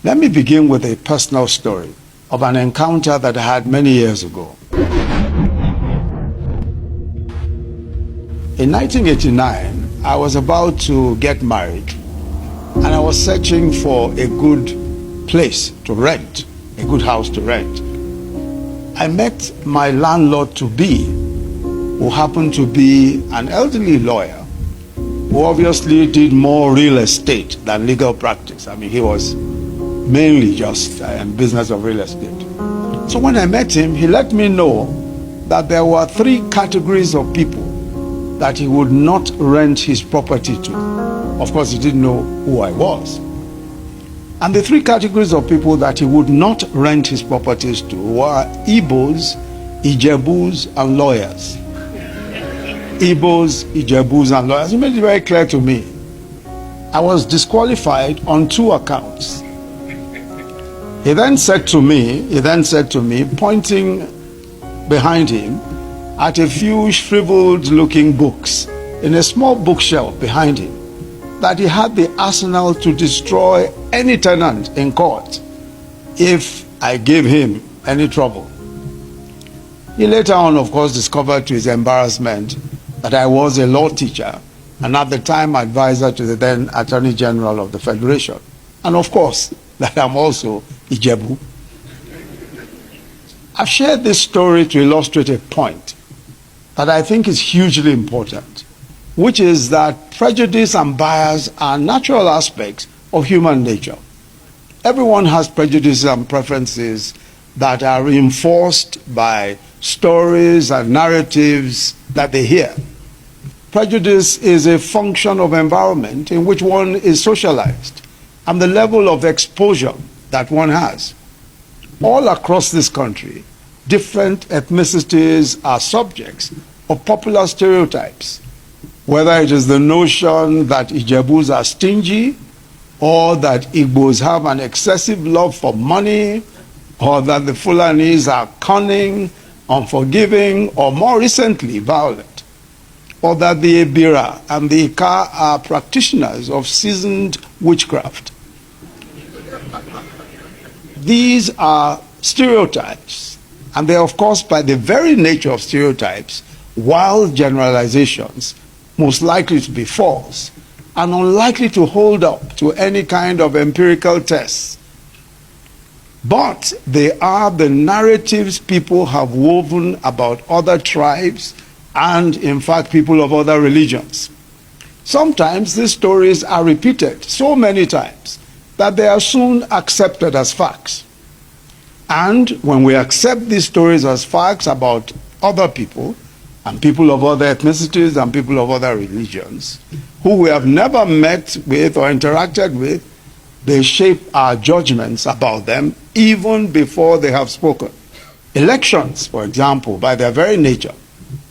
Let me begin with a personal story of an encounter that I had many years ago. In 1989, I was about to get married, and I was searching for a good place to rent, a good house to rent. I met my landlord-to-be, who happened to be an elderly lawyer, who obviously did more real estate than legal practice. I mean, he was mainly just in business of real estate. So when I met him, he let me know that there were 3 categories of people that he would not rent his property to. Of course, he didn't know who I was. And the 3 categories of people that he would not rent his properties to were Igbos, Ijebus, and lawyers. Igbos, Ijebus, and lawyers. He made it very clear to me. I was disqualified on 2 accounts. He then said to me, pointing behind him at a few shriveled-looking books in a small bookshelf behind him, that he had the arsenal to destroy any tenant in court if I gave him any trouble. He later on, of course, discovered to his embarrassment that I was a law teacher and at the time advisor to the then Attorney General of the Federation. And of course, that I'm also Ijebu. I've shared this story to illustrate a point that I think is hugely important, which is that prejudice and bias are natural aspects of human nature. Everyone has prejudices and preferences that are reinforced by stories and narratives that they hear. Prejudice is a function of environment in which one is socialized and the level of exposure that one has. All across this country, different ethnicities are subjects of popular stereotypes, whether it is the notion that Ijebus are stingy, or that Igbos have an excessive love for money, or that the Fulanis are cunning, unforgiving, or more recently, violent, or that the Ebira and the Ika are practitioners of seasoned witchcraft. These are stereotypes, and they are, of course, by the very nature of stereotypes, wild generalizations, most likely to be false, and unlikely to hold up to any kind of empirical tests. But they are the narratives people have woven about other tribes and, in fact, people of other religions. Sometimes these stories are repeated so many times that they are soon accepted as facts. And when we accept these stories as facts about other people, and people of other ethnicities and people of other religions, who we have never met with or interacted with, they shape our judgments about them even before they have spoken. Elections, for example, by their very nature,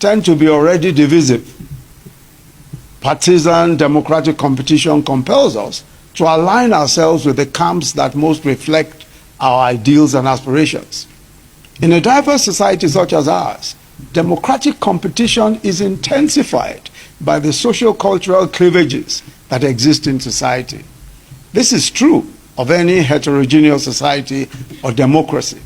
tend to be already divisive. Partisan democratic competition compels us to align ourselves with the camps that most reflect our ideals and aspirations. In a diverse society such as ours, democratic competition is intensified by the socio-cultural cleavages that exist in society. This is true of any heterogeneous society or democracy.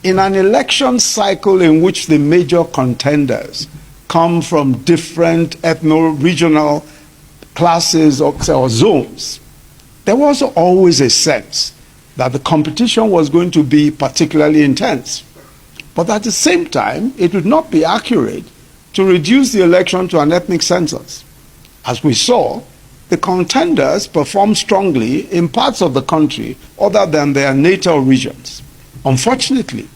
In an election cycle in which the major contenders come from different ethno-regional classes or zones, there was always a sense that the competition was going to be particularly intense. But at the same time, it would not be accurate to reduce the election to an ethnic census. As we saw, the contenders performed strongly in parts of the country other than their natal regions. Unfortunately,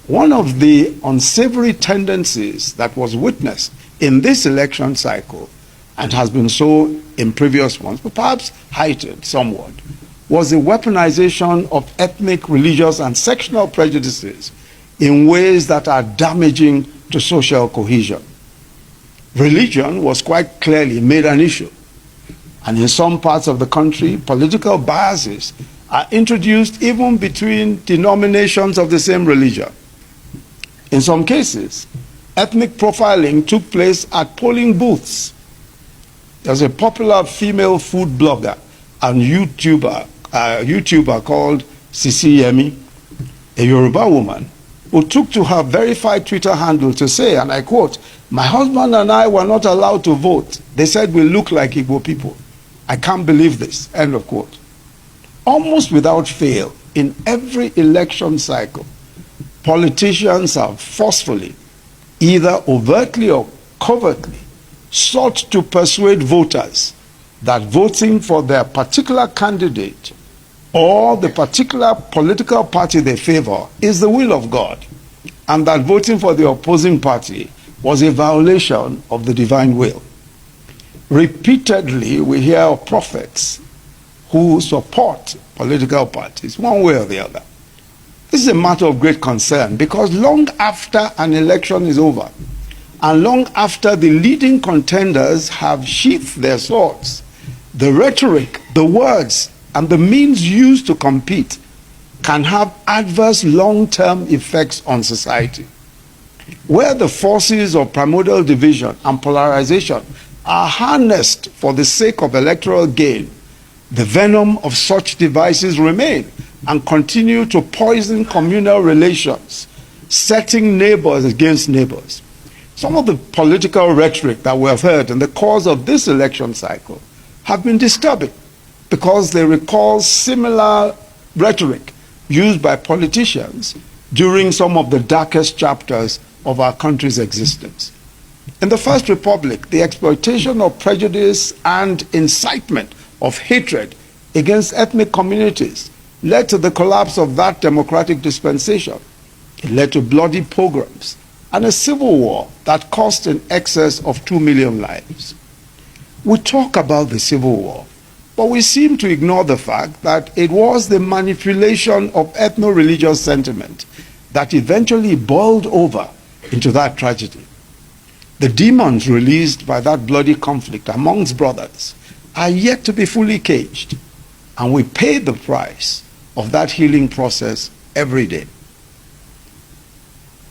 one of the unsavory tendencies that was witnessed in this election cycle, and has been so in previous ones, but perhaps heightened somewhat, was the weaponization of ethnic, religious, and sectional prejudices in ways that are damaging to social cohesion. Religion was quite clearly made an issue, and in some parts of the country, political biases are introduced even between denominations of the same religion. In some cases, ethnic profiling took place at polling booths. There's a popular female food blogger and YouTuber YouTuber called Yemi, a Yoruba woman, who took to her verified Twitter handle to say, and I quote, "My husband and I were not allowed to vote. They said we look like Igbo people. I can't believe this," end of quote. Almost without fail, in every election cycle, politicians have forcefully, either overtly or covertly, sought to persuade voters that voting for their particular candidate or the particular political party they favor is the will of God, and that voting for the opposing party was a violation of the divine will. Repeatedly, we hear of prophets who support political parties, one way or the other. This is a matter of great concern because long after an election is over, and long after the leading contenders have sheathed their swords, the rhetoric, the words, and the means used to compete can have adverse long-term effects on society. Where the forces of primordial division and polarization are harnessed for the sake of electoral gain, the venom of such devices remain and continue to poison communal relations, setting neighbors against neighbors. Some of the political rhetoric that we have heard in the course of this election cycle have been disturbing because they recall similar rhetoric used by politicians during some of the darkest chapters of our country's existence. In the First Republic, the exploitation of prejudice and incitement of hatred against ethnic communities led to the collapse of that democratic dispensation. It led to bloody pogroms and a civil war that cost in excess of 2 million lives. We talk about the Civil War, but we seem to ignore the fact that it was the manipulation of ethno-religious sentiment that eventually boiled over into that tragedy. The demons released by that bloody conflict amongst brothers are yet to be fully caged, and we pay the price of that healing process every day.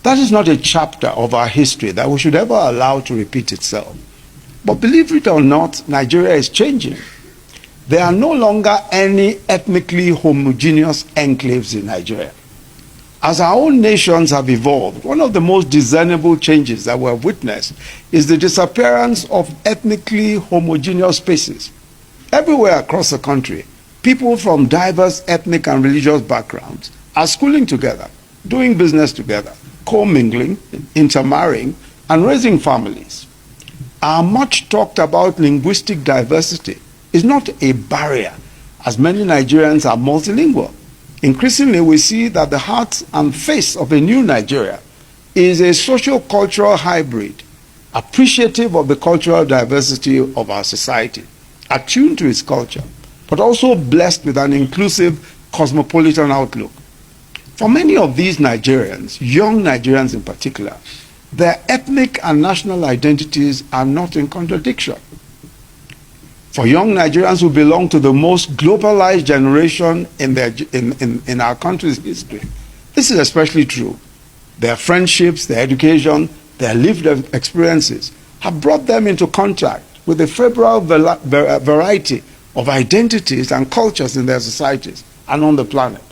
That is not a chapter of our history that we should ever allow to repeat itself. But believe it or not, Nigeria is changing. There are no longer any ethnically homogeneous enclaves in Nigeria. As our own nations have evolved, one of the most discernible changes that we have witnessed is the disappearance of ethnically homogeneous spaces. Everywhere across the country, people from diverse ethnic and religious backgrounds are schooling together, doing business together, commingling, intermarrying, and raising families. Our much talked about linguistic diversity is not a barrier, as many Nigerians are multilingual. Increasingly, we see that the heart and face of a new Nigeria is a socio-cultural hybrid, appreciative of the cultural diversity of our society, attuned to its culture, but also blessed with an inclusive cosmopolitan outlook. For many of these Nigerians, young Nigerians in particular, their ethnic and national identities are not in contradiction. For young Nigerians who belong to the most globalized generation in our country's history, this is especially true. Their friendships, their education, their lived experiences have brought them into contact with a favorable variety of identities and cultures in their societies and on the planet.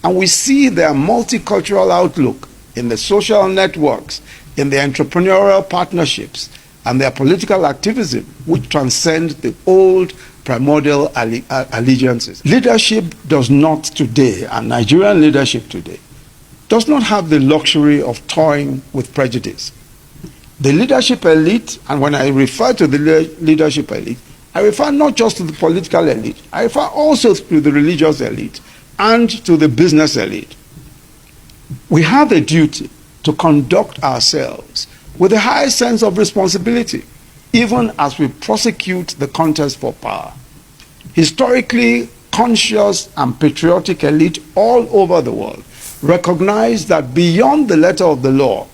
And we see their multicultural outlook in the social networks, in their entrepreneurial partnerships, and their political activism, which transcend the old primordial allegiances. Leadership does not today, and Nigerian leadership today, does not have the luxury of toying with prejudice. The leadership elite, and when I refer to the leadership elite, I refer not just to the political elite, I refer also to the religious elite and to the business elite. We have a duty to conduct ourselves with a high sense of responsibility, even as we prosecute the contest for power. Historically conscious and patriotic elite all over the world recognize that beyond the letter of the law,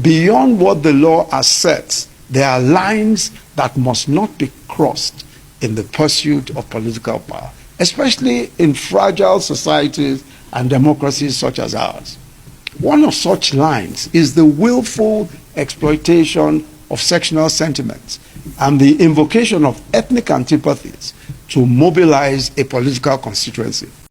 beyond what the law has set, there are lines that must not be crossed in the pursuit of political power, especially in fragile societies and democracies such as ours. One of such lines is the willful exploitation of sectional sentiments and the invocation of ethnic antipathies to mobilize a political constituency.